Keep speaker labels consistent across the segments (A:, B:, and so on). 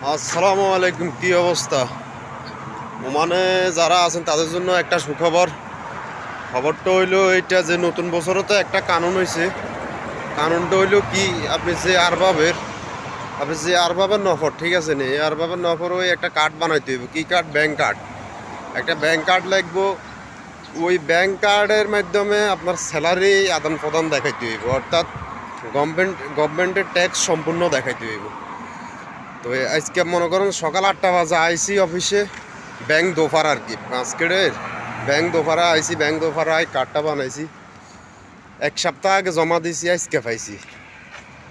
A: আসসালামু আলাইকুম। কি অবস্থা? ওমানে যারা আছেন তাদের জন্য একটা সুখবর। খবরটা হইলো এইটা যে নতুন বছরে তো একটা কানুন হয়েছে। কানুনটা হইলো কি, আপনি যে আরবাবের নফর, ঠিক আছে নি? এই আরবাবের নফর ওই একটা কার্ড বানাইতে হইব। কি কার্ড? Bank card. একটা ব্যাংক কার্ড লাগবো। ওই ব্যাংক কার্ডের মাধ্যমে আপনার স্যালারি আদান প্রদান দেখাইতে হইব, অর্থাৎ গভর্নমেন্টের ট্যাক্স সম্পূর্ণ দেখাইতে হইব। তো আজকে মনে করেন সকাল 8টা বাজে আইসি অফিসে, ব্যাংক দোফার আর কি, পাঁচকেড়ের ব্যাংক দোফারা আইসি। ব্যাংক দোফারা কার্ডটা বানাইছি, এক সপ্তাহ আগে জমা দিয়েছি, আজকে পাইছি।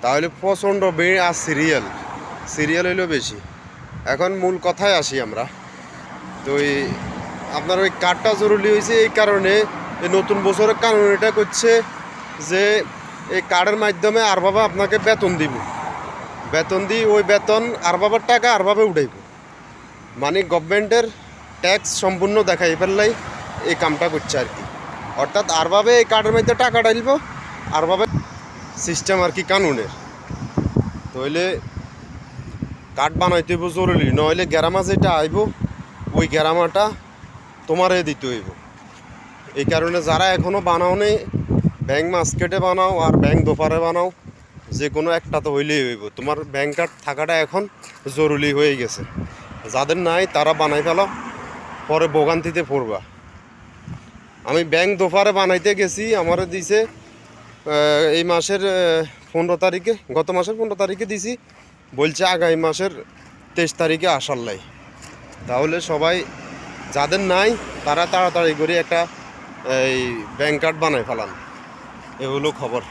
A: তাহলে প্রচণ্ড ভিড় আর সিরিয়াল হইলেও বেশি। এখন মূল কথায় আসি আমরা। তো আপনার ওই কার্ডটা জরুরি হয়েছে এই কারণে, এই নতুন বছরের কারণ এটা করছে যে এই কার্ডের মাধ্যমে আরভাবে আপনাকে বেতন দিই, ওই বেতন আরভাবের টাকা আরভাবে উঠাইব, মানে গভর্নমেন্টের ট্যাক্স সম্পূর্ণ দেখাই ফেললাই এই কামটা করছে আর কি। অর্থাৎ আরভাবে এই কার্ডের মধ্যে টাকা ডাইলব, আরভাবে সিস্টেম আর কি কানুনের। তাহলে কার্ড বানাইতে হইব জরুরি, নইলে গ্যারামা যেটা আইব ওই গ্যারামাটা তোমারে দিতে হইব। এই কারণে যারা এখনও বানাও নেই, ব্যাংক মাস্কেটে বানাও আর ব্যাংক দোপারে বানাও, যে কোনো একটা তো হইলেই হইব। তোমার ব্যাংক কার্ড থাকাটা এখন জরুরি হয়ে গেছে। যাদের নাই তারা বানাই ফেলো, পরে ভোগান্তিতে পড়বা। আমি ব্যাংক দোপারে বানাইতে গেছি, আমারে দিছে এই মাসের 15 তারিখে, গত মাসের 15 তারিখে দিছি, বলছে আগামী মাসের 23 তারিখে আসার লাই। তাহলে সবাই যাদের নাই তারা তাড়াতাড়ি করে একটা এই ব্যাংক কার্ড বানাই ফেলান। এ হলো খবর।